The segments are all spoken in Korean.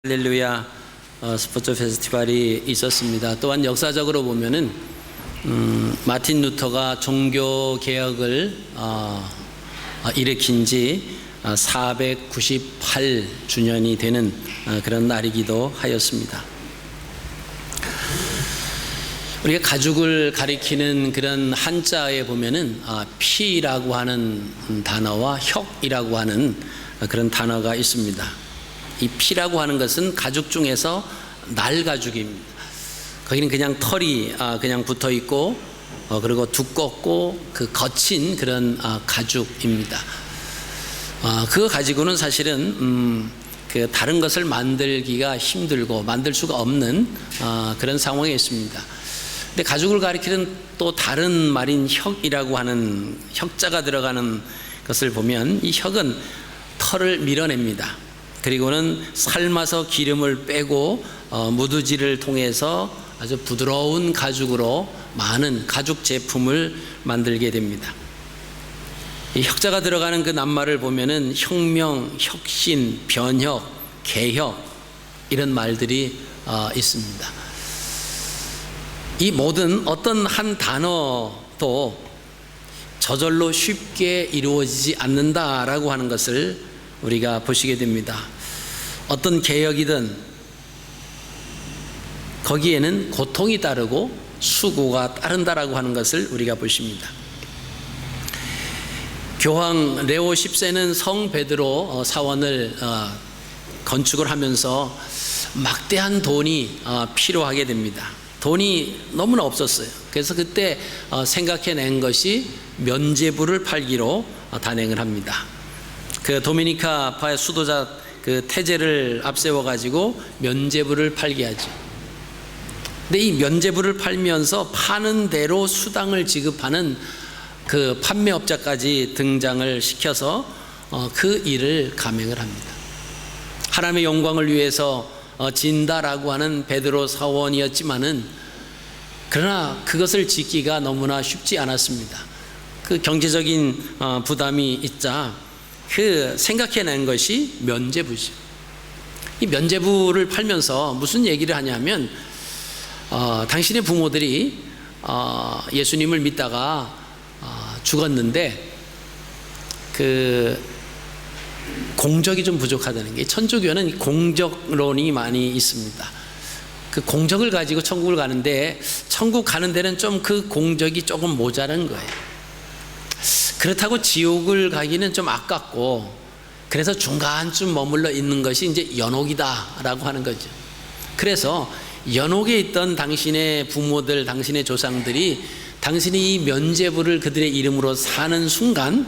할렐루야 스포츠 페스티벌이 있었습니다. 또한 역사적으로 보면은 마틴 루터가 종교 개혁을 일으킨 지 498주년이 되는 그런 날이기도 하였습니다. 우리가 가죽을 가리키는 그런 한자에 보면은 피라고 하는 단어와 혁이라고 하는 그런 단어가 있습니다. 이 피라고 하는 것은 가죽 중에서 날가죽입니다. 거기는 그냥 털이 그냥 붙어 있고 그리고 두껍고 그 거친 그런 가죽입니다. 그거 가지고는 사실은 그 다른 것을 만들기가 힘들고 만들 수가 없는 그런 상황에 있습니다. 근데 가죽을 가리키는 또 다른 말인 혁이라고 하는 혁자가 들어가는 것을 보면 이 혁은 털을 밀어냅니다. 그리고는 삶아서 기름을 빼고 무드질을 통해서 아주 부드러운 가죽으로 많은 가죽 제품을 만들게 됩니다. 이 혁자가 들어가는 그 낱말을 보면은 혁명, 혁신, 변혁, 개혁 이런 말들이 있습니다. 이 모든 어떤 한 단어도 저절로 쉽게 이루어지지 않는다라고 하는 것을 우리가 보시게 됩니다. 어떤 개혁이든 거기에는 고통이 따르고 수고가 따른다라고 하는 것을 우리가 보십니다. 교황 레오 10세는 성 베드로 사원을 건축을 하면서 막대한 돈이 필요하게 됩니다. 돈이 너무나 없었어요. 그래서 그때 생각해낸 것이 면죄부를 팔기로 단행을 합니다. 그 도미니카파의 수도자 그 태제를 앞세워 가지고 면죄부를 팔게 하죠. 근데 이 면죄부를 팔면서 파는 대로 수당을 지급하는 그 판매업자까지 등장을 시켜서 그 일을 감행을 합니다. 하나님의 영광을 위해서 진다라고 하는 베드로 사원이었지만은 그러나 그것을 짓기가 너무나 쉽지 않았습니다. 그 경제적인 부담이 있자 그 생각해낸 것이 면죄부죠. 이 면죄부를 팔면서 무슨 얘기를 하냐면 당신의 부모들이 예수님을 믿다가 죽었는데 그 공적이 좀 부족하다는 게, 천주교는 공적론이 많이 있습니다. 그 공적을 가지고 천국을 가는데 천국 가는 데는 좀 그 공적이 조금 모자란 거예요. 그렇다고 지옥을 가기는 좀 아깝고, 그래서 중간쯤 머물러 있는 것이 이제 연옥이다라고 하는 거죠. 그래서 연옥에 있던 당신의 부모들, 당신의 조상들이 당신이 이 면죄부를 그들의 이름으로 사는 순간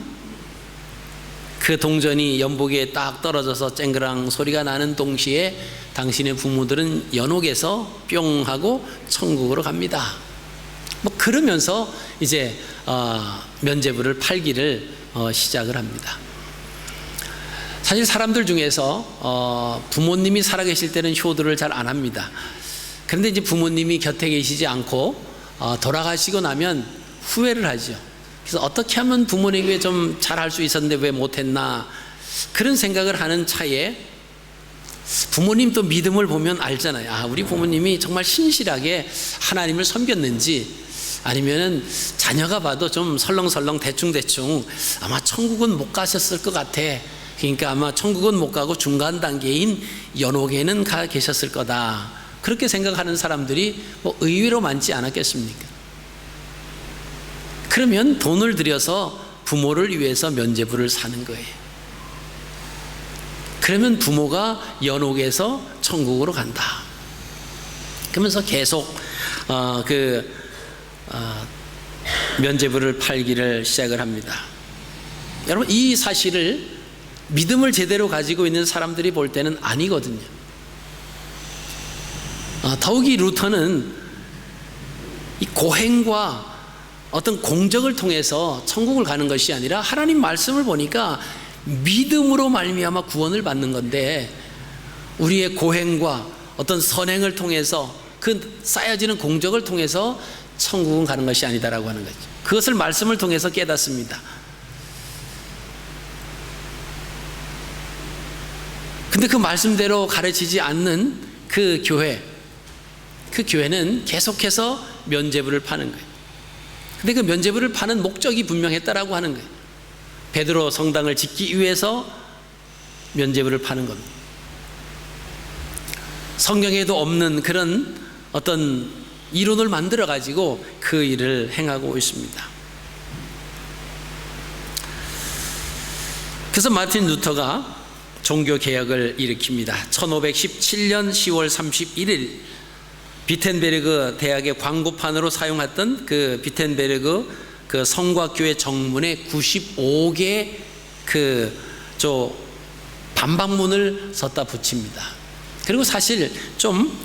그 동전이 연복에 딱 떨어져서 쨍그랑 소리가 나는 동시에 당신의 부모들은 연옥에서 뿅 하고 천국으로 갑니다. 뭐 그러면서 이제 면죄부를 팔기를 시작을 합니다. 사실 사람들 중에서 부모님이 살아계실 때는 효도를 잘 안 합니다. 그런데 이제 부모님이 곁에 계시지 않고 돌아가시고 나면 후회를 하죠. 그래서 어떻게 하면 부모님에게 좀 잘할 수 있었는데 왜 못했나, 그런 생각을 하는 차에 부모님 또 믿음을 보면 알잖아요. 우리 부모님이 정말 신실하게 하나님을 섬겼는지, 아니면은 자녀가 봐도 좀 설렁설렁 대충대충 아마 천국은 못 가셨을 것 같아. 그러니까 아마 천국은 못 가고 중간 단계인 연옥에는 가 계셨을 거다. 그렇게 생각하는 사람들이 뭐 의외로 많지 않았겠습니까? 그러면 돈을 들여서 부모를 위해서 면죄부를 사는 거예요. 그러면 부모가 연옥에서 천국으로 간다. 그러면서 계속 면죄부를 팔기를 시작을 합니다. 여러분, 이 사실을 믿음을 제대로 가지고 있는 사람들이 볼 때는 아니거든요. 더욱이 루터는 이 고행과 어떤 공적을 통해서 천국을 가는 것이 아니라 하나님 말씀을 보니까 믿음으로 말미암아 구원을 받는 건데, 우리의 고행과 어떤 선행을 통해서 그 쌓여지는 공적을 통해서 천국은 가는 것이 아니다라고 하는 거죠. 그것을 말씀을 통해서 깨닫습니다. 근데 그 말씀대로 가르치지 않는 그 교회는 계속해서 면죄부를 파는 거예요. 근데 그 면죄부를 파는 목적이 분명했다라고 하는 거예요. 베드로 성당을 짓기 위해서 면죄부를 파는 겁니다. 성경에도 없는 그런 어떤 이론을 만들어 가지고 그 일을 행하고 있습니다. 그래서 마틴 루터가 종교개혁을 일으킵니다. 1517년 10월 31일 비텐베르그 대학의 광고판으로 사용했던 그 비텐베르그 그 성곽교회 정문에 95개 반박문을 썼다 붙입니다. 그리고 사실 좀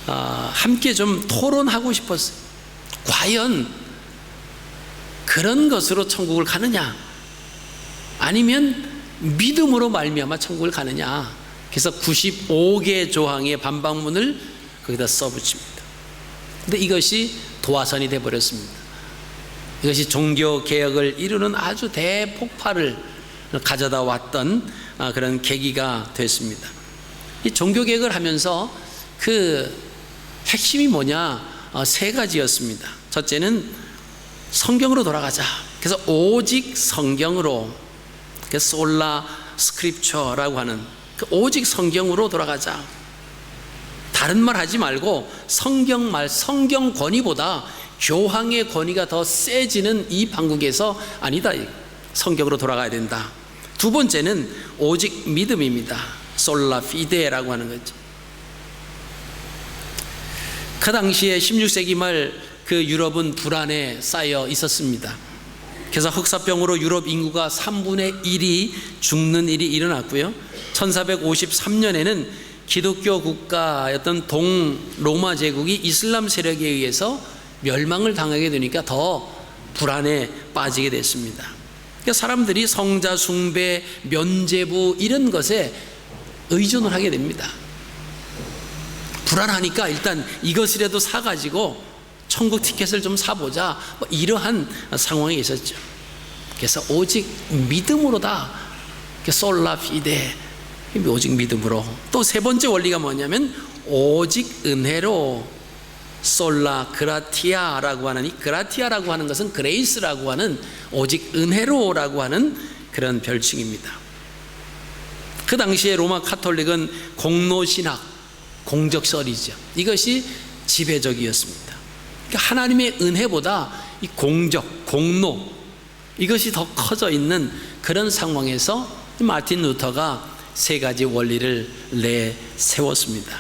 함께 좀 토론하고 싶었어요. 과연 그런 것으로 천국을 가느냐, 아니면 믿음으로 말미암아 천국을 가느냐. 그래서 95개 조항의 반박문을 거기다 써붙입니다. 근데 이것이 도화선이 되어버렸습니다. 이것이 종교개혁을 이루는 아주 대폭발을 가져다 왔던 그런 계기가 됐습니다. 이 종교개혁을 하면서 그 핵심이 뭐냐? 세 가지였습니다. 첫째는 성경으로 돌아가자. 그래서 오직 성경으로, 그래서 솔라 스크립처라고 하는 그 오직 성경으로 돌아가자. 다른 말 하지 말고 성경 권위보다 교황의 권위가 더 세지는 이 판국에서 아니다, 성경으로 돌아가야 된다. 두 번째는 오직 믿음입니다. 솔라 피데라고 하는 거죠. 그 당시에 16세기 말 그 유럽은 불안에 쌓여 있었습니다. 그래서 흑사병으로 유럽 인구가 3분의 1이 죽는 일이 일어났고요. 1453년에는 기독교 국가였던 동로마 제국이 이슬람 세력에 의해서 멸망을 당하게 되니까 더 불안에 빠지게 됐습니다. 그러니까 사람들이 성자 숭배, 면죄부 이런 것에 의존을 하게 됩니다. 불안하니까 일단 이것이라도 사가지고 천국 티켓을 좀 사보자, 이러한 상황이 있었죠. 그래서 오직 믿음으로다. 솔라 피데, 오직 믿음으로. 또 세 번째 원리가 뭐냐면 오직 은혜로, 솔라 그라티아라고 하는, 이 그라티아라고 하는 것은 그레이스라고 하는 오직 은혜로라고 하는 그런 별칭입니다. 그 당시에 로마 카톨릭은 공로신학, 공적설이죠. 이것이 지배적이었습니다. 그러니까 하나님의 은혜보다 이 공로 이것이 더 커져 있는 그런 상황에서 마틴 루터가 세 가지 원리를 내세웠습니다.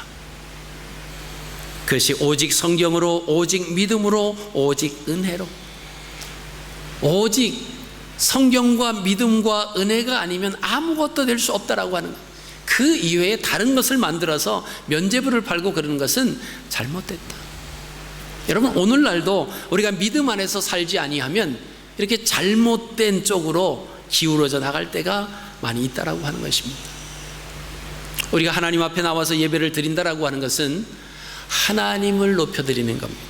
그것이 오직 성경으로, 오직 믿음으로, 오직 은혜로. 오직 성경과 믿음과 은혜가 아니면 아무것도 될 수 없다라고 하는 거예요. 그 이외에 다른 것을 만들어서 면죄부를 팔고 그러는 것은 잘못됐다. 여러분, 오늘날도 우리가 믿음 안에서 살지 아니하면 이렇게 잘못된 쪽으로 기울어져 나갈 때가 많이 있다라고 하는 것입니다. 우리가 하나님 앞에 나와서 예배를 드린다라고 하는 것은 하나님을 높여드리는 겁니다.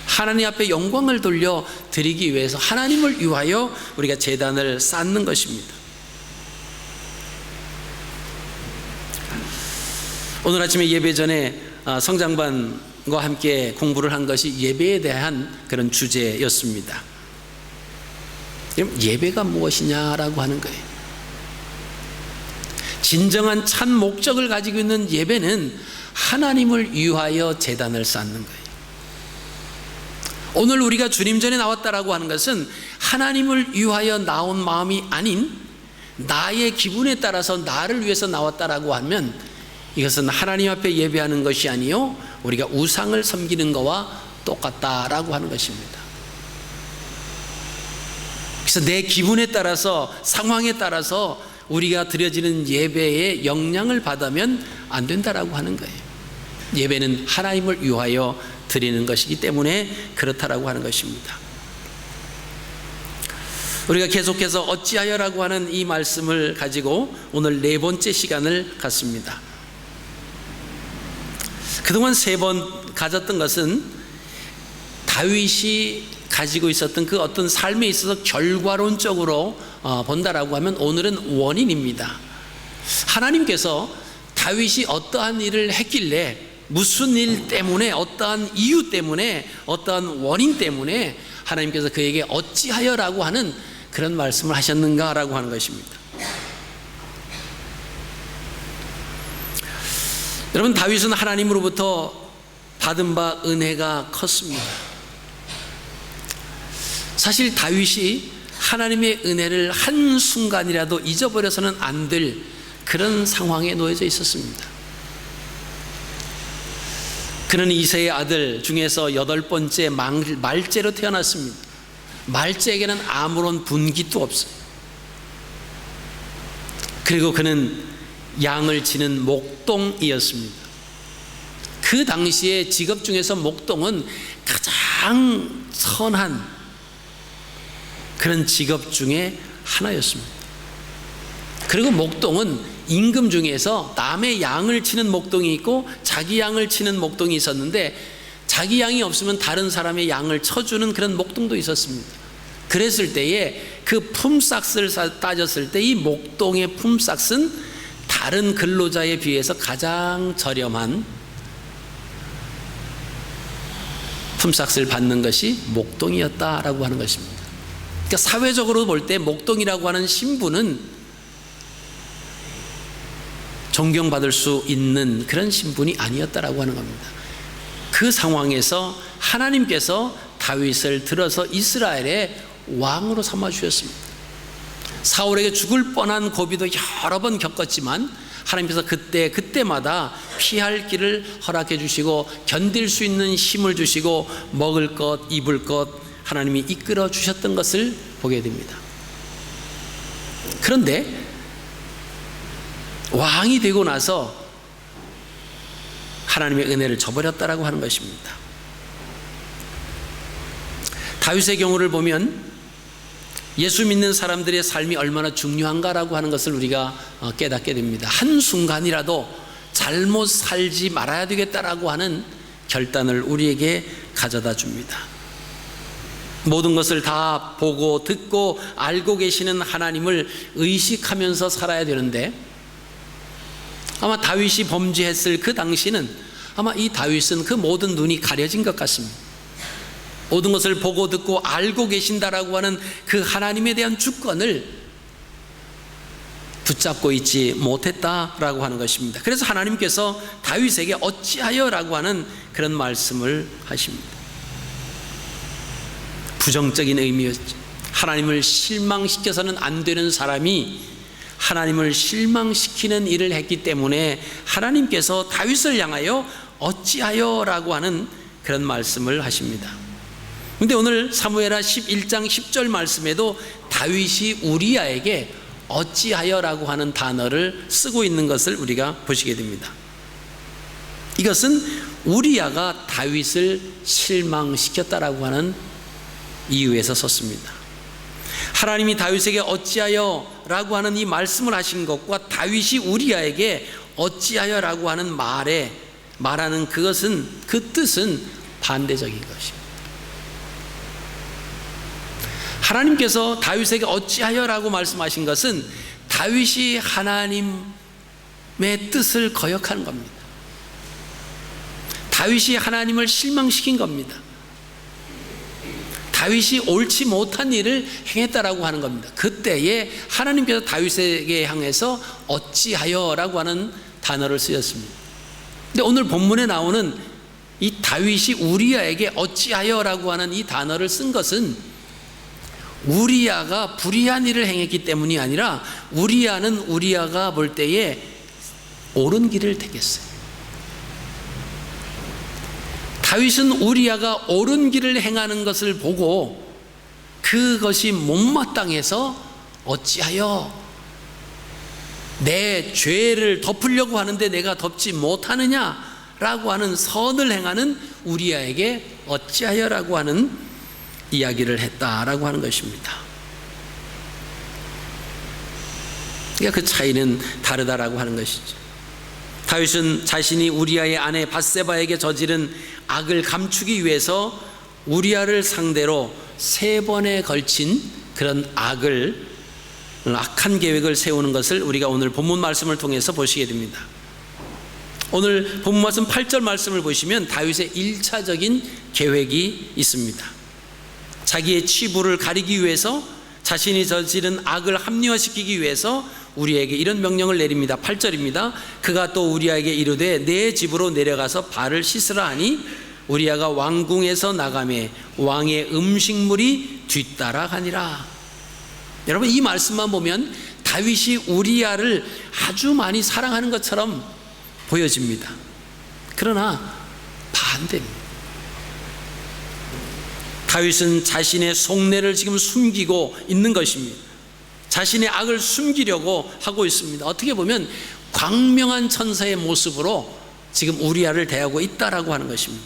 하나님 앞에 영광을 돌려 드리기 위해서 하나님을 위하여 우리가 제단을 쌓는 것입니다. 오늘 아침에 예배 전에 성장반과 함께 공부를 한 것이 예배에 대한 그런 주제였습니다. 예배가 무엇이냐라고 하는 거예요. 진정한 참 목적을 가지고 있는 예배는 하나님을 위하여 제단을 쌓는 거예요. 오늘 우리가 주님 전에 나왔다라고 하는 것은 하나님을 위하여 나온 마음이 아닌 나의 기분에 따라서 나를 위해서 나왔다라고 하면 이것은 하나님 앞에 예배하는 것이 아니요 우리가 우상을 섬기는 것과 똑같다라고 하는 것입니다. 그래서 내 기분에 따라서, 상황에 따라서 우리가 드려지는 예배에 영향을 받으면 안 된다라고 하는 거예요. 예배는 하나님을 위하여 드리는 것이기 때문에 그렇다라고 하는 것입니다. 우리가 계속해서 어찌하여라고 하는 이 말씀을 가지고 오늘 네 번째 시간을 갖습니다. 그동안 세 번 가졌던 것은 다윗이 가지고 있었던 그 어떤 삶에 있어서 결과론적으로 본다라고 하면 오늘은 원인입니다. 하나님께서 다윗이 어떠한 일을 했길래, 무슨 일 때문에, 어떠한 이유 때문에, 어떠한 원인 때문에 하나님께서 그에게 어찌하여라고 하는 그런 말씀을 하셨는가라고 하는 것입니다. 여러분, 다윗은 하나님으로부터 받은 바 은혜가 컸습니다. 사실 다윗이 하나님의 은혜를 한순간이라도 잊어버려서는 안 될 그런 상황에 놓여져 있었습니다. 그는 이새의 아들 중에서 8번째 말째로 태어났습니다. 말째에게는 아무런 분깃도 없어요. 그리고 그는 양을 치는 목동이었습니다. 그 당시에 직업 중에서 목동은 가장 선한 그런 직업 중에 하나였습니다. 그리고 목동은 임금 중에서 남의 양을 치는 목동이 있고 자기 양을 치는 목동이 있었는데, 자기 양이 없으면 다른 사람의 양을 쳐주는 그런 목동도 있었습니다. 그랬을 때에 그 품삯을 따졌을 때 이 목동의 품삯은 다른 근로자에 비해서 가장 저렴한 품삯을 받는 것이 목동이었다라고 하는 것입니다. 그러니까 사회적으로 볼 때 목동이라고 하는 신분은 존경받을 수 있는 그런 신분이 아니었다라고 하는 겁니다. 그 상황에서 하나님께서 다윗을 들어서 이스라엘의 왕으로 삼아 주셨습니다. 사울에게 죽을 뻔한 고비도 여러 번 겪었지만 하나님께서 그때마다 피할 길을 허락해 주시고 견딜 수 있는 힘을 주시고 먹을 것, 입을 것 하나님이 이끌어 주셨던 것을 보게 됩니다. 그런데 왕이 되고 나서 하나님의 은혜를 저버렸다라고 하는 것입니다. 다윗의 경우를 보면 예수 믿는 사람들의 삶이 얼마나 중요한가라고 하는 것을 우리가 깨닫게 됩니다. 한순간이라도 잘못 살지 말아야 되겠다라고 하는 결단을 우리에게 가져다 줍니다. 모든 것을 다 보고 듣고 알고 계시는 하나님을 의식하면서 살아야 되는데, 아마 다윗이 범죄했을 그 당시는 아마 이 다윗은 그 모든 눈이 가려진 것 같습니다. 모든 것을 보고 듣고 알고 계신다라고 하는 그 하나님에 대한 주권을 붙잡고 있지 못했다라고 하는 것입니다. 그래서 하나님께서 다윗에게 어찌하여라고 하는 그런 말씀을 하십니다. 부정적인 의미였죠. 하나님을 실망시켜서는 안 되는 사람이 하나님을 실망시키는 일을 했기 때문에 하나님께서 다윗을 향하여 어찌하여라고 하는 그런 말씀을 하십니다. 그런데 오늘 사무엘하 11장 10절 말씀에도 다윗이 우리아에게 어찌하여라고 하는 단어를 쓰고 있는 것을 우리가 보시게 됩니다. 이것은 우리아가 다윗을 실망시켰다라고 하는 이유에서 썼습니다. 하나님이 다윗에게 어찌하여라고 하는 이 말씀을 하신 것과 다윗이 우리아에게 어찌하여라고 하는 말하는 그것은, 그 뜻은 반대적인 것입니다. 하나님께서 다윗에게 어찌하여라고 말씀하신 것은 다윗이 하나님의 뜻을 거역하는 겁니다. 다윗이 하나님을 실망시킨 겁니다. 다윗이 옳지 못한 일을 행했다라고 하는 겁니다. 그때에 하나님께서 다윗에게 향해서 어찌하여라고 하는 단어를 쓰셨습니다. 근데 오늘 본문에 나오는 이 다윗이 우리아에게 어찌하여라고 하는 이 단어를 쓴 것은 우리아가 불의한 일을 행했기 때문이 아니라 우리아가 볼 때에 옳은 길을 택했어요. 다윗은 우리아가 옳은 길을 행하는 것을 보고 그것이 못마땅해서 어찌하여 내 죄를 덮으려고 하는데 내가 덮지 못하느냐라고 하는 선을 행하는 우리아에게 어찌하여라고 하는 이야기를 했다라고 하는 것입니다. 그러니까 그 차이는 다르다라고 하는 것이죠. 다윗은 자신이 우리아의 아내 밧세바에게 저지른 악을 감추기 위해서 우리아를 상대로 3번에 걸친 그런 악한 계획을 세우는 것을 우리가 오늘 본문 말씀을 통해서 보시게 됩니다. 오늘 본문 말씀 8절 말씀을 보시면 다윗의 1차적인 계획이 있습니다. 자기의 치부를 가리기 위해서, 자신이 저지른 악을 합리화시키기 위해서 우리에게 이런 명령을 내립니다. 8절입니다. 그가 또 우리아에게 이르되 내 집으로 내려가서 발을 씻으라 하니 우리아가 왕궁에서 나가매 왕의 음식물이 뒤따라가니라. 여러분, 이 말씀만 보면 다윗이 우리아를 아주 많이 사랑하는 것처럼 보여집니다. 그러나 반대입니다. 다윗은 자신의 속내를 지금 숨기고 있는 것입니다. 자신의 악을 숨기려고 하고 있습니다. 어떻게 보면 광명한 천사의 모습으로 지금 우리아를 대하고 있다라고 하는 것입니다.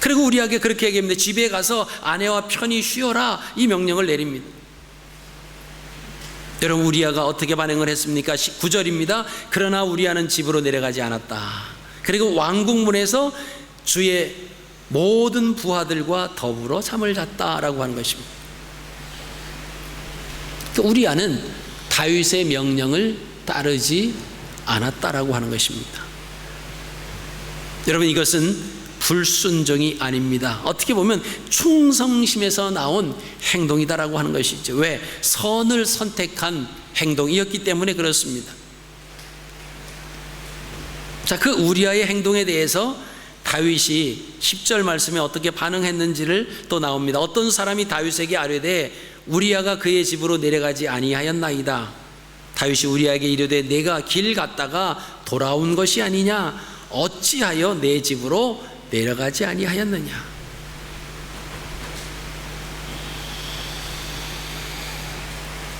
그리고 우리에게 그렇게 얘기합니다. 집에 가서 아내와 편히 쉬어라, 이 명령을 내립니다. 여러분, 우리아가 어떻게 반응을 했습니까? 9절입니다. 그러나 우리아는 집으로 내려가지 않았다. 그리고 왕궁문에서 주의 모든 부하들과 더불어 잠을 잤다라고 하는 것입니다. 우리아는 다윗의 명령을 따르지 않았다라고 하는 것입니다. 여러분, 이것은 불순종이 아닙니다. 어떻게 보면 충성심에서 나온 행동이다라고 하는 것이죠. 왜? 선을 선택한 행동이었기 때문에 그렇습니다. 자, 그 우리아의 행동에 대해서 다윗이 10절 말씀에 어떻게 반응했는지를 또 나옵니다. 어떤 사람이 다윗에게 아뢰되 우리아가 그의 집으로 내려가지 아니하였나이다. 다윗이 우리아에게 이르되 내가 길 갔다가 돌아온 것이 아니냐, 어찌하여 내 집으로 내려가지 아니하였느냐.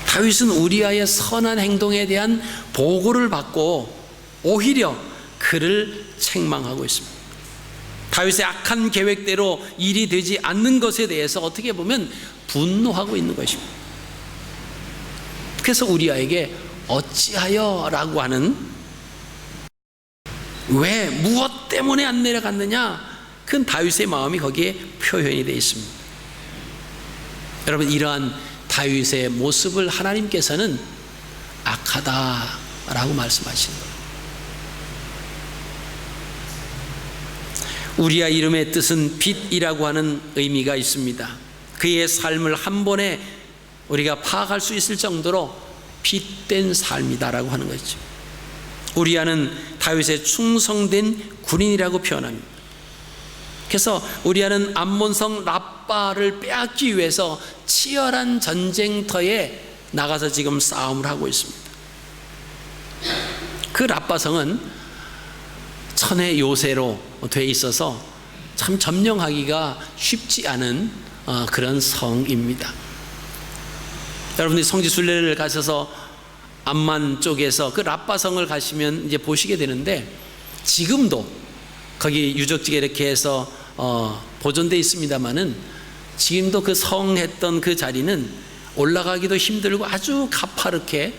다윗은 우리아의 선한 행동에 대한 보고를 받고 오히려 그를 책망하고 있습니다. 다윗의 악한 계획대로 일이 되지 않는 것에 대해서 어떻게 보면 분노하고 있는 것입니다. 그래서 우리아에게 어찌하여 라고 하는, 왜, 무엇 때문에 안 내려갔느냐, 그건 다윗의 마음이 거기에 표현이 되어 있습니다. 여러분, 이러한 다윗의 모습을 하나님께서는 악하다라고 말씀하시는 거예요. 우리아 이름의 뜻은 빛이라고 하는 의미가 있습니다. 그의 삶을 한 번에 우리가 파악할 수 있을 정도로 빛된 삶이다라고 하는 거죠. 우리아는 다윗의 충성된 군인이라고 표현합니다. 그래서 우리아는 암몬성 랍바를 빼앗기 위해서 치열한 전쟁터에 나가서 지금 싸움을 하고 있습니다. 그 랍바성은 천의 요새로 돼 있어서 참 점령하기가 쉽지 않은 그런 성입니다. 여러분들이 성지순례를 가셔서 암만 쪽에서 그 랍바성을 가시면 이제 보시게 되는데, 지금도 거기 유적지가 이렇게 해서 보존되어 있습니다만은 지금도 그 성했던 그 자리는 올라가기도 힘들고 아주 가파르게,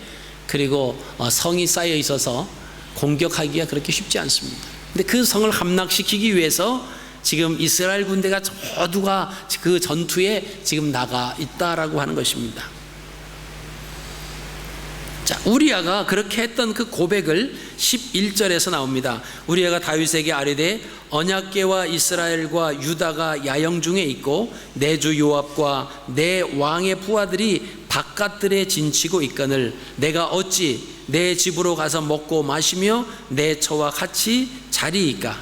그리고 성이 쌓여 있어서 공격하기가 그렇게 쉽지 않습니다. 근데 그 성을 함락시키기 위해서 지금 이스라엘 군대가 모두가 그 전투에 지금 나가 있다라고 하는 것입니다. 자, 우리아가 그렇게 했던 그 고백을 11절에서 나옵니다. 우리아가 다윗에게 아뢰되 언약궤와 이스라엘과 유다가 야영 중에 있고 내 주 요압과 내 왕의 부하들이 바깥들에 진치고 있거늘 내가 어찌 내 집으로 가서 먹고 마시며 내 처와 같이 자리이까.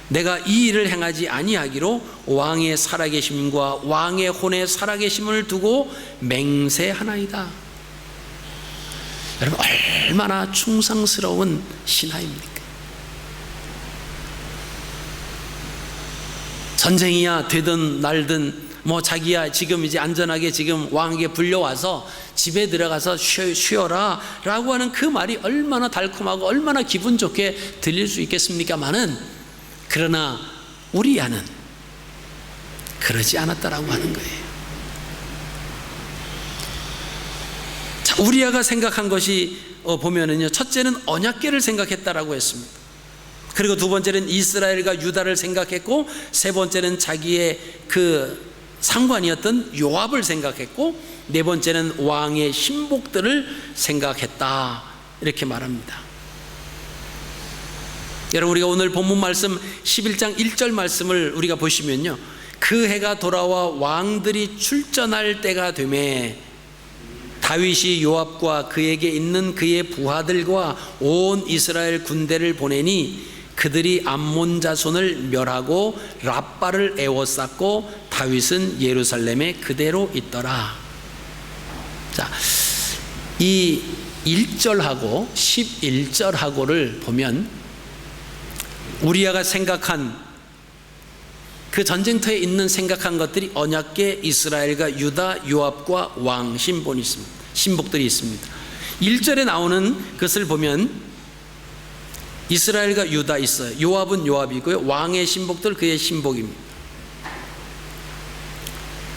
내가 이 일을 행하지 아니하기로 왕의 살아계심과 왕의 혼의 살아계심을 두고 맹세하나이다. 여러분, 얼마나 충성스러운 신하입니까? 전쟁이야 되든 날든 자기야 지금 이제 안전하게 지금 왕에게 불려와서 집에 들어가서 쉬어라 라고 하는 그 말이 얼마나 달콤하고 얼마나 기분 좋게 들릴 수 있겠습니까마는, 그러나 우리아는 그러지 않았다라고 하는 거예요. 자, 우리아가 생각한 것이 보면은요, 첫째는 언약궤를 생각했다라고 했습니다. 그리고 두 번째는 이스라엘과 유다를 생각했고, 세 번째는 자기의 그 상관이었던 요압을 생각했고, 네 번째는 왕의 신복들을 생각했다, 이렇게 말합니다. 여러분, 우리가 오늘 본문 말씀 11장 1절 말씀을 우리가 보시면요, 그 해가 돌아와 왕들이 출전할 때가 되매 다윗이 요압과 그에게 있는 그의 부하들과 온 이스라엘 군대를 보내니 그들이 암몬 자손을 멸하고 랍바를 에워쌌고 다윗은 예루살렘에 그대로 있더라. 자, 이 1절하고 11절하고를 보면 우리아가 생각한 그 전쟁터에 있는 생각한 것들이 언약궤, 이스라엘과 유다, 요압과 왕 신복이 있습니다. 신복들이 있습니다. 1절에 나오는 것을 보면 이스라엘과 유다 있어요. 요압은 요압이고요, 왕의 신복들 그의 신복입니다.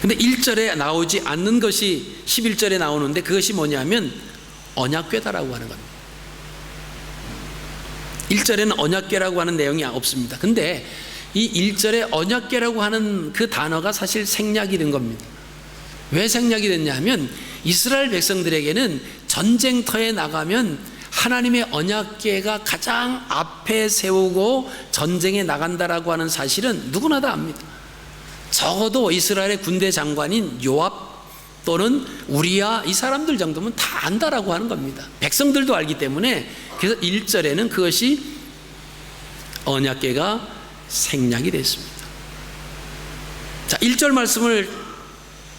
근데 1절에 나오지 않는 것이 11절에 나오는데 그것이 뭐냐면 언약궤다라고 하는 겁니다. 1절에는 언약궤라고 하는 내용이 없습니다. 근데 이 1절에 언약궤라고 하는 그 단어가 사실 생략이 된 겁니다. 왜 생략이 됐냐 하면 이스라엘 백성들에게는 전쟁터에 나가면 하나님의 언약궤가 가장 앞에 세우고 전쟁에 나간다라고 하는 사실은 누구나 다 압니다. 적어도 이스라엘의 군대 장관인 요압 또는 우리야 이 사람들 정도면 다 안다라고 하는 겁니다. 백성들도 알기 때문에, 그래서 1절에는 그것이 언약궤가 생략이 됐습니다. 자, 1절 말씀을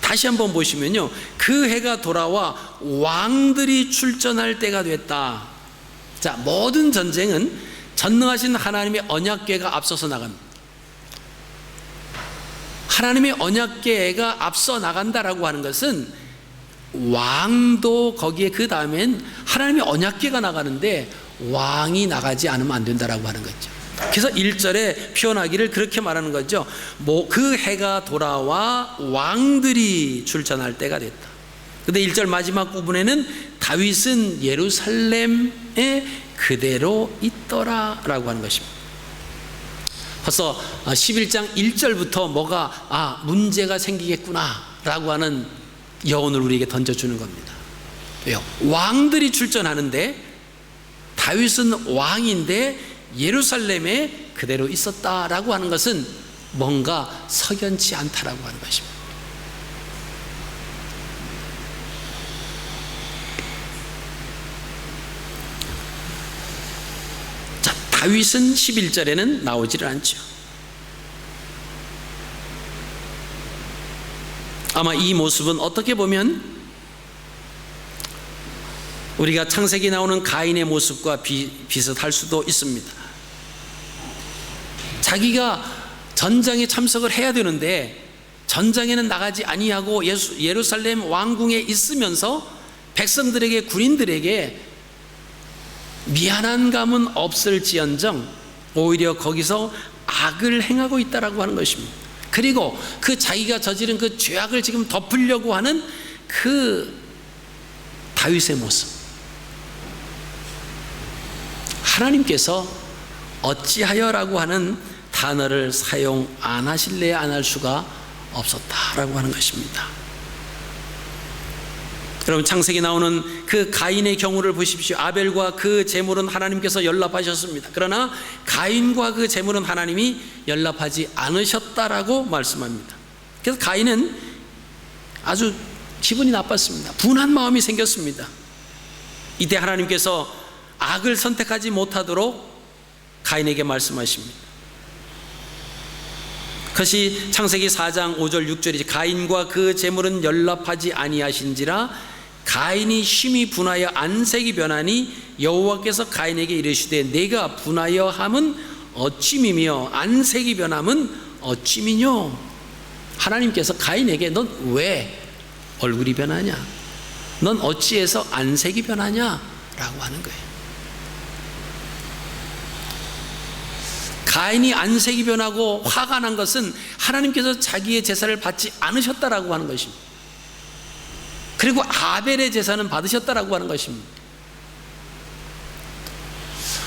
다시 한번 보시면요, 그 해가 돌아와 왕들이 출전할 때가 됐다. 자, 모든 전쟁은 전능하신 하나님의 언약궤가 앞서서 나갑니다. 하나님의 언약궤가 앞서 나간다라고 하는 것은 왕도 거기에 그 다음엔 하나님의 언약궤가 나가는데 왕이 나가지 않으면 안 된다라고 하는 거죠. 그래서 1절에 표현하기를 그렇게 말하는 거죠. 그 해가 돌아와 왕들이 출전할 때가 됐다. 근데 1절 마지막 부분에는 다윗은 예루살렘에 그대로 있더라 라고 하는 것입니다. 벌써 11장 1절부터 뭐가 문제가 생기겠구나 라고 하는 여운을 우리에게 던져주는 겁니다. 왜요? 왕들이 출전하는데 다윗은 왕인데 예루살렘에 그대로 있었다라고 하는 것은 뭔가 석연치 않다라고 하는 것입니다. 자, 다윗은 11절에는 나오지를 않죠. 아마 이 모습은 어떻게 보면 우리가 창세기 나오는 가인의 모습과 비슷할 수도 있습니다. 자기가 전장에 참석을 해야 되는데 전장에는 나가지 아니하고 예루살렘 왕궁에 있으면서 백성들에게, 군인들에게 미안한 감은 없을지언정 오히려 거기서 악을 행하고 있다라고 하는 것입니다. 그리고 그 자기가 저지른 그 죄악을 지금 덮으려고 하는 그 다윗의 모습, 하나님께서 어찌하여라고 하는 단어를 사용 안 하실래야 안 할 수가 없었다라고 하는 것입니다. 여러분, 창세기 나오는 그 가인의 경우를 보십시오. 아벨과 그 제물은 하나님께서 연락하셨습니다. 그러나 가인과 그 제물은 하나님이 연락하지 않으셨다라고 말씀합니다. 그래서 가인은 아주 기분이 나빴습니다. 분한 마음이 생겼습니다. 이때 하나님께서 악을 선택하지 못하도록 가인에게 말씀하십니다. 그것이 창세기 4장 5절 6절이지. 가인과 그 제물은 연락하지 아니하신지라 가인이 심히 분하여 안색이 변하니 여호와께서 가인에게 이르시되 내가 분하여 함은 어찌미며 안색이 변함은 어찌미뇨. 하나님께서 가인에게 넌 왜 얼굴이 변하냐, 넌 어찌해서 안색이 변하냐 라고 하는 거예요. 가인이 안색이 변하고 화가 난 것은 하나님께서 자기의 제사를 받지 않으셨다라고 하는 것입니다. 그리고 아벨의 제사는 받으셨다라고 하는 것입니다.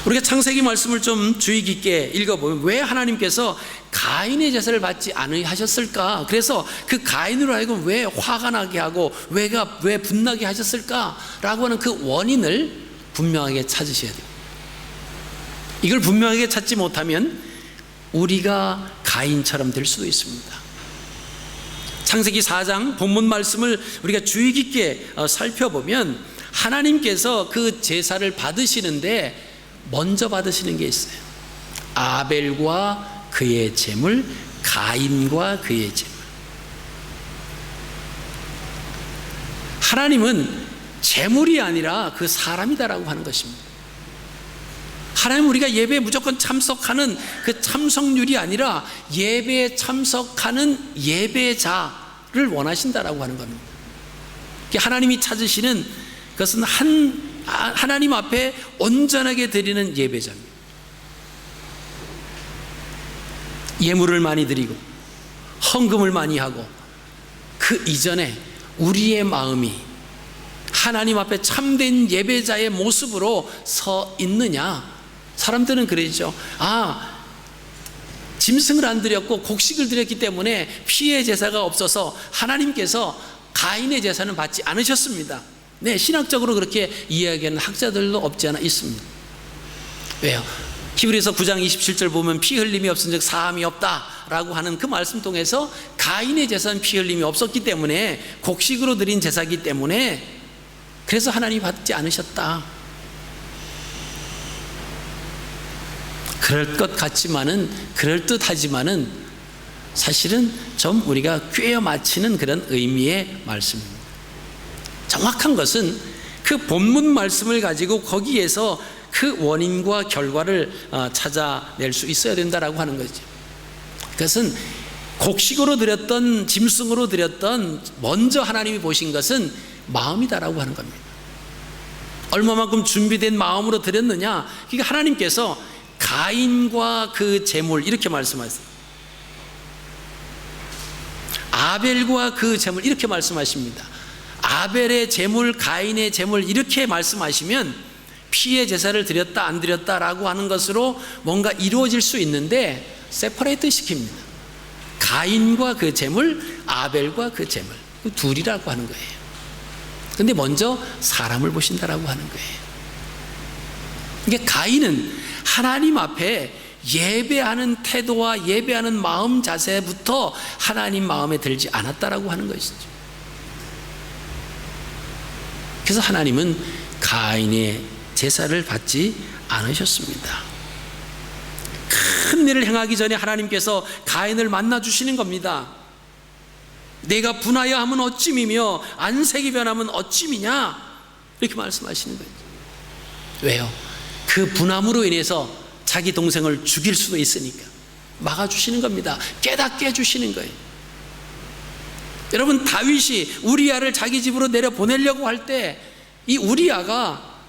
우리가 창세기 말씀을 좀 주의 깊게 읽어보면 왜 하나님께서 가인의 제사를 받지 않으셨을까? 그래서 그 가인으로 하여금 왜 화가 나게 하고 왜 분나게 하셨을까라고 하는 그 원인을 분명하게 찾으셔야 돼요. 이걸 분명하게 찾지 못하면 우리가 가인처럼 될 수도 있습니다. 창세기 4장 본문 말씀을 우리가 주의 깊게 살펴보면 하나님께서 그 제사를 받으시는데 먼저 받으시는 게 있어요. 아벨과 그의 제물, 가인과 그의 제물. 하나님은 제물이 아니라 그 사람이다라고 하는 것입니다. 하나님은 우리가 예배에 무조건 참석하는 그 참석률이 아니라 예배에 참석하는 예배자를 원하신다라고 하는 겁니다. 하나님이 찾으시는 그것은 하나님 앞에 온전하게 드리는 예배자입니다. 예물을 많이 드리고 헌금을 많이 하고 그 이전에 우리의 마음이 하나님 앞에 참된 예배자의 모습으로 서 있느냐. 사람들은 그러죠. 짐승을 안 드렸고 곡식을 드렸기 때문에 피의 제사가 없어서 하나님께서 가인의 제사는 받지 않으셨습니다. 네, 신학적으로 그렇게 이야기하는 학자들도 없지 않아 있습니다. 왜요? 히브리서 9장 27절 보면 피 흘림이 없은즉 사함이 없다라고 하는 그 말씀 통해서 가인의 제사는 피 흘림이 없었기 때문에 곡식으로 드린 제사이기 때문에 그래서 하나님이 받지 않으셨다. 그럴 것 같지만은, 그럴듯하지만은 사실은 좀 우리가 꿰어 맞히는 그런 의미의 말씀입니다. 정확한 것은 그 본문 말씀을 가지고 거기에서 그 원인과 결과를 찾아낼 수 있어야 된다라고 하는 거죠. 그것은 곡식으로 드렸던 짐승으로 드렸던 먼저 하나님이 보신 것은 마음이다라고 하는 겁니다. 얼마만큼 준비된 마음으로 드렸느냐. 그러니까 하나님께서 가인과 그 제물 이렇게 말씀하세요. 아벨과 그 제물 이렇게 말씀하십니다. 아벨의 제물, 가인의 제물 이렇게 말씀하시면 피의 제사를 드렸다 안 드렸다라고 하는 것으로 뭔가 이루어질 수 있는데 세퍼레이트 시킵니다. 가인과 그 제물, 아벨과 그 제물 그 둘이라고 하는 거예요. 근데 먼저 사람을 보신다라고 하는 거예요. 그러니까 가인은 하나님 앞에 예배하는 태도와 예배하는 마음 자세부터 하나님 마음에 들지 않았다라고 하는 것이죠. 그래서 하나님은 가인의 제사를 받지 않으셨습니다. 큰 일을 행하기 전에 하나님께서 가인을 만나 주시는 겁니다. 내가 분하여 하면 어찌미며 안색이 변하면 어찌미냐 이렇게 말씀하시는 거죠. 왜요? 그 분함으로 인해서 자기 동생을 죽일 수도 있으니까 막아주시는 겁니다. 깨닫게 해주시는 거예요. 여러분, 다윗이 우리아를 자기 집으로 내려보내려고 할 때 이 우리아가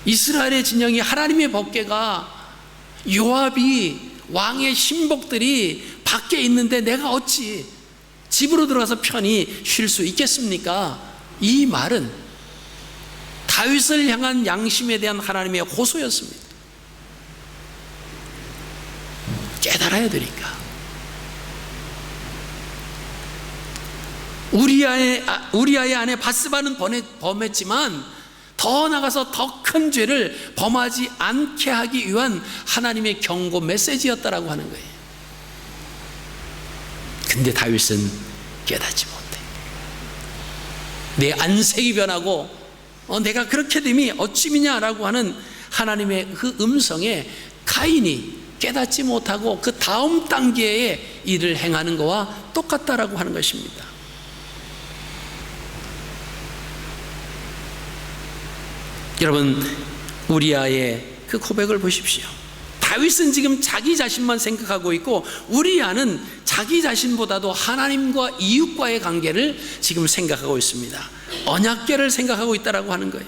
이스라엘의 진영이 하나님의 법궤가 요압이 왕의 신복들이 밖에 있는데 내가 어찌 집으로 들어가서 편히 쉴 수 있겠습니까? 이 말은 다윗을 향한 양심에 대한 하나님의 호소였습니다. 깨달아야 되니까. 우리아의 아내 바스바는 범했지만 더 나가서 더 큰 죄를 범하지 않게 하기 위한 하나님의 경고 메시지였다라고 하는 거예요. 근데 다윗은 깨닫지 못해. 내 안색이 변하고 내가 그렇게 됨이 어찌미냐라고 하는 하나님의 그 음성에 가인이 깨닫지 못하고 그 다음 단계의 일을 행하는 것과 똑같다라고 하는 것입니다. 여러분, 우리아의 그 고백을 보십시오. 다윗은 지금 자기 자신만 생각하고 있고 우리아는 자기 자신보다도 하나님과 이웃과의 관계를 지금 생각하고 있습니다. 언약궤를 생각하고 있다라고 하는 거예요.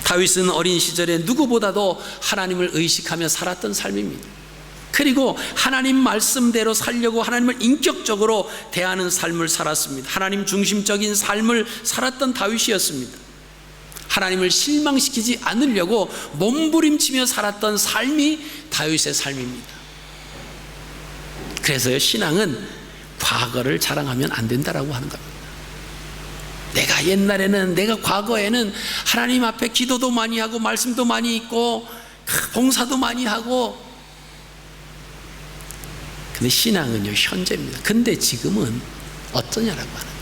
다윗은 어린 시절에 누구보다도 하나님을 의식하며 살았던 삶입니다. 그리고 하나님 말씀대로 살려고 하나님을 인격적으로 대하는 삶을 살았습니다. 하나님 중심적인 삶을 살았던 다윗이었습니다. 하나님을 실망시키지 않으려고 몸부림치며 살았던 삶이 다윗의 삶입니다. 그래서요, 신앙은 과거를 자랑하면 안 된다라고 하는 겁니다. 내가 옛날에는, 내가 과거에는 하나님 앞에 기도도 많이 하고 말씀도 많이 읽고 봉사도 많이 하고, 근데 신앙은요 현재입니다. 근데 지금은 어떠냐라고 하는 거예요.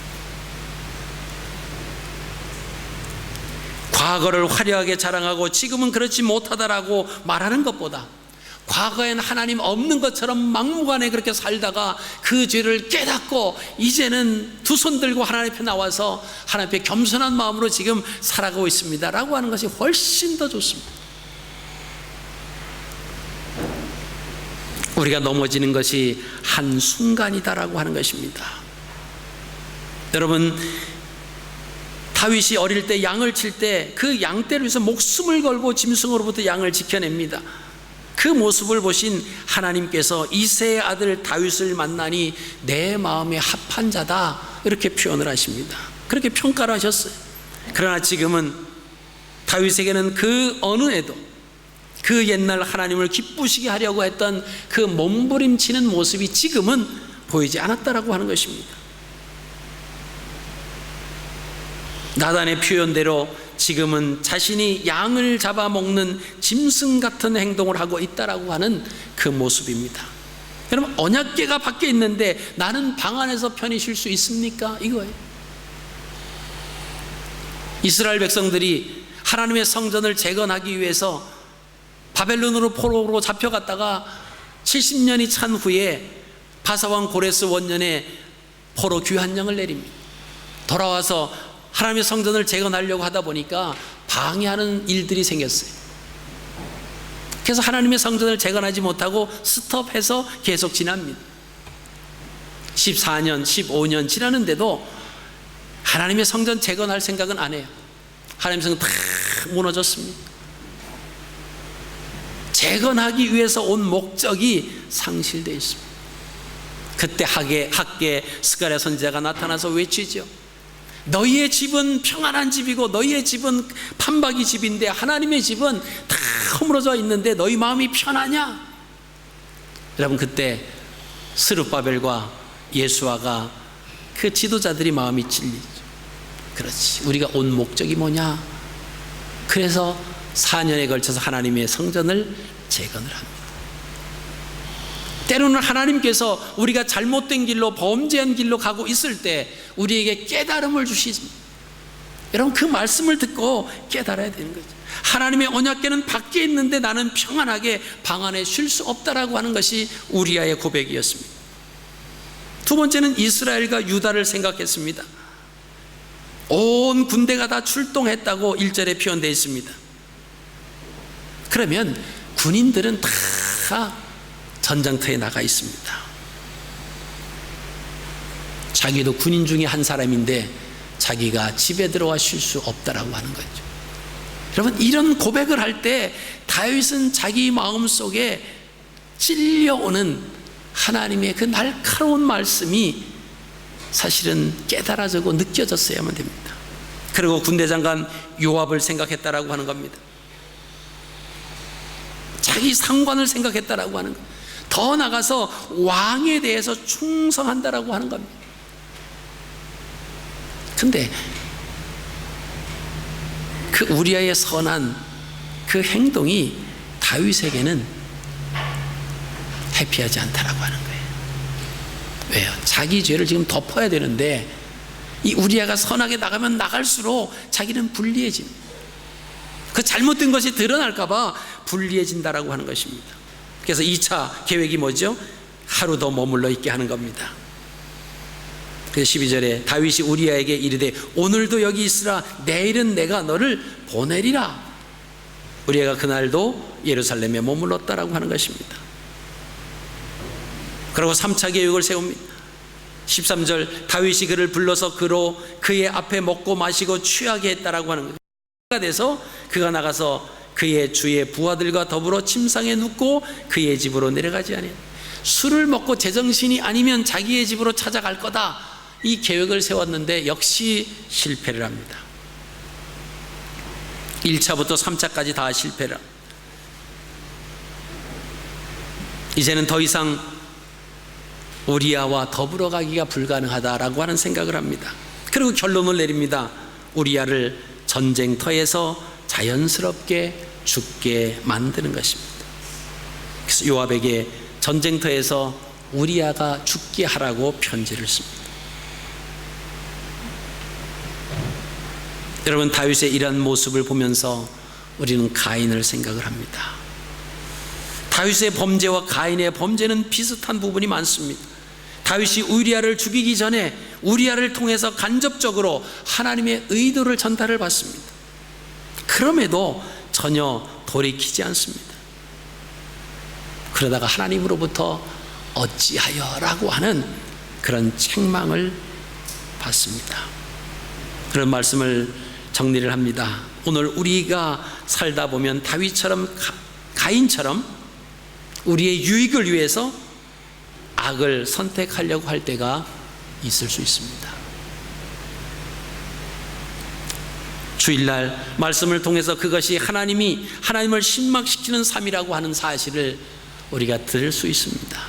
과거를 화려하게 자랑하고 지금은 그렇지 못하다라고 말하는 것보다, 과거엔 하나님 없는 것처럼 막무가내 그렇게 살다가 그 죄를 깨닫고 이제는 두 손 들고 하나님 앞에 나와서 하나님 앞에 겸손한 마음으로 지금 살아가고 있습니다 라고 하는 것이 훨씬 더 좋습니다. 우리가 넘어지는 것이 한순간이다라고 하는 것입니다. 여러분, 다윗이 어릴 때 양을 칠 때 그 양떼를 위해서 목숨을 걸고 짐승으로부터 양을 지켜냅니다. 그 모습을 보신 하나님께서 이새의 아들 다윗을 만나니 내 마음에 합한 자다, 이렇게 표현을 하십니다. 그렇게 평가를 하셨어요. 그러나 지금은 다윗에게는 그 어느 애도 그 옛날 하나님을 기쁘시게 하려고 했던 그 몸부림치는 모습이 지금은 보이지 않았다라고 하는 것입니다. 나단의 표현대로 지금은 자신이 양을 잡아먹는 짐승 같은 행동을 하고 있다라고 하는 그 모습입니다. 여러분, 언약궤가 밖에 있는데 나는 방 안에서 편히 쉴 수 있습니까? 이거예요. 이스라엘 백성들이 하나님의 성전을 재건하기 위해서 바벨론으로 포로로 잡혀갔다가 70년이 찬 후에 바사왕 고레스 원년에 포로 귀환령을 내립니다. 돌아와서 하나님의 성전을 재건하려고 하다 보니까 방해하는 일들이 생겼어요. 그래서 하나님의 성전을 재건하지 못하고 스톱해서 계속 지납니다. 14년, 15년 지나는데도 하나님의 성전 재건할 생각은 안 해요. 하나님의 성전 다 무너졌습니다. 재건하기 위해서 온 목적이 상실되어 있습니다. 그때 학계 스가랴 선지자가 나타나서 외치죠. 너희의 집은 평안한 집이고 너희의 집은 판박이 집인데 하나님의 집은 다 허물어져 있는데 너희 마음이 편하냐? 여러분, 그때 스룹바벨과 예수아가 그 지도자들이 마음이 찔리죠. 그렇지, 우리가 온 목적이 뭐냐? 그래서 4년에 걸쳐서 하나님의 성전을 재건을 합니다. 때로는 하나님께서 우리가 잘못된 길로, 범죄한 길로 가고 있을 때 우리에게 깨달음을 주시습니다. 여러분, 그 말씀을 듣고 깨달아야 되는 거죠. 하나님의 언약궤는 밖에 있는데 나는 평안하게 방 안에 쉴 수 없다라고 하는 것이 우리아의 고백이었습니다. 두 번째는 이스라엘과 유다를 생각했습니다. 온 군대가 다 출동했다고 1절에 표현되어 있습니다. 그러면 군인들은 다 전장터에 나가 있습니다. 자기도 군인 중에 한 사람인데 자기가 집에 들어와 쉴 수 없다라고 하는 거죠. 여러분, 이런 고백을 할 때 다윗은 자기 마음속에 찔려오는 하나님의 그 날카로운 말씀이 사실은 깨달아지고 느껴졌어야만 됩니다. 그리고 군대장관 요압을 생각했다라고 하는 겁니다. 자기 상관을 생각했다라고 하는 겁니다. 더 나가서 왕에 대해서 충성한다라고 하는 겁니다. 근데 그 우리아의 선한 그 행동이 다윗에게는 해피하지 않다라고 하는 거예요. 왜요? 자기 죄를 지금 덮어야 되는데 이 우리아가 선하게 나가면 나갈수록 자기는 불리해집니다. 그 잘못된 것이 드러날까 봐 불리해진다라고 하는 것입니다. 그래서 2차 계획이 뭐죠? 하루 더 머물러 있게 하는 겁니다. 그래서 12절에 다윗이 우리아에게 이르되 오늘도 여기 있으라, 내일은 내가 너를 보내리라. 우리아가 그날도 예루살렘에 머물렀다라고 하는 것입니다. 그리고 3차 계획을 세웁니다. 13절, 다윗이 그를 불러서 그로 그의 앞에 먹고 마시고 취하게 했다라고 하는 거예요. 돼서 그가 나가서 그의 주의 부하들과 더불어 침상에 눕고 그의 집으로 내려가지 아니하니, 술을 먹고 제정신이 아니면 자기의 집으로 찾아갈 거다, 이 계획을 세웠는데 역시 실패를 합니다. 1차부터 3차까지 다 실패를 합니다. 이제는 더 이상 우리아와 더불어 가기가 불가능하다라고 하는 생각을 합니다. 그리고 결론을 내립니다. 우리야를 전쟁터에서 자연스럽게 죽게 만드는 것입니다. 그래서 요압에게 전쟁터에서 우리야가 죽게 하라고 편지를 씁니다. 여러분, 다윗의 이런 모습을 보면서 우리는 가인을 생각을 합니다. 다윗의 범죄와 가인의 범죄는 비슷한 부분이 많습니다. 다윗이 우리야를 죽이기 전에 우리야를 통해서 간접적으로 하나님의 의도를 전달을 받습니다. 그럼에도 전혀 돌이키지 않습니다. 그러다가 하나님으로부터 어찌하여 라고 하는 그런 책망을 받습니다. 그런 말씀을 정리를 합니다. 오늘 우리가 살다 보면 다윗처럼 가인처럼 우리의 유익을 위해서 악을 선택하려고 할 때가 있을 수 있습니다. 주일날 말씀을 통해서 그것이 하나님을 신망시키는 삶이라고 하는 사실을 우리가 들을 수 있습니다.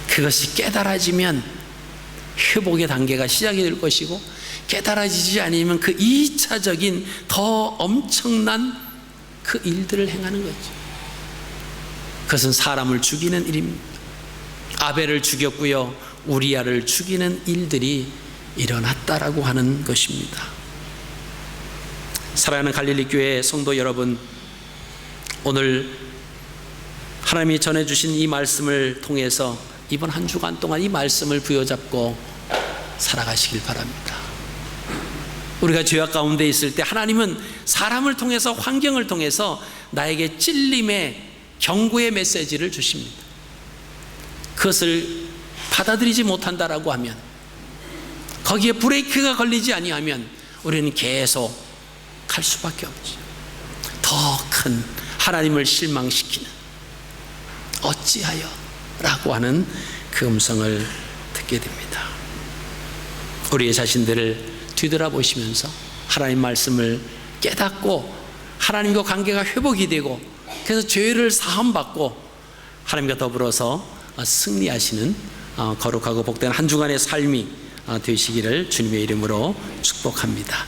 그것이 깨달아지면 회복의 단계가 시작이 될 것이고, 깨달아지지 않으면 그 2차적인 더 엄청난 그 일들을 행하는 거죠. 그것은 사람을 죽이는 일입니다. 아벨을 죽였고요, 우리야를 죽이는 일들이 일어났다라고 하는 것입니다. 사랑하는 갈릴리 교회 성도 여러분, 오늘 하나님이 전해주신 이 말씀을 통해서 이번 한 주간 동안 이 말씀을 부여잡고 살아가시길 바랍니다. 우리가 죄악 가운데 있을 때 하나님은 사람을 통해서, 환경을 통해서 나에게 찔림의 경고의 메시지를 주십니다. 그것을 받아들이지 못한다라고 하면, 거기에 브레이크가 걸리지 아니하면 우리는 계속 갈 수밖에 없죠. 더 큰 하나님을 실망시키는 어찌하여 라고 하는 그 음성을 듣게 됩니다. 우리의 자신들을 뒤돌아보시면서 하나님 말씀을 깨닫고 하나님과 관계가 회복이 되고, 그래서 죄를 사함받고 하나님과 더불어서 승리하시는 거룩하고 복된 한 주간의 삶이 되시기를 주님의 이름으로 축복합니다.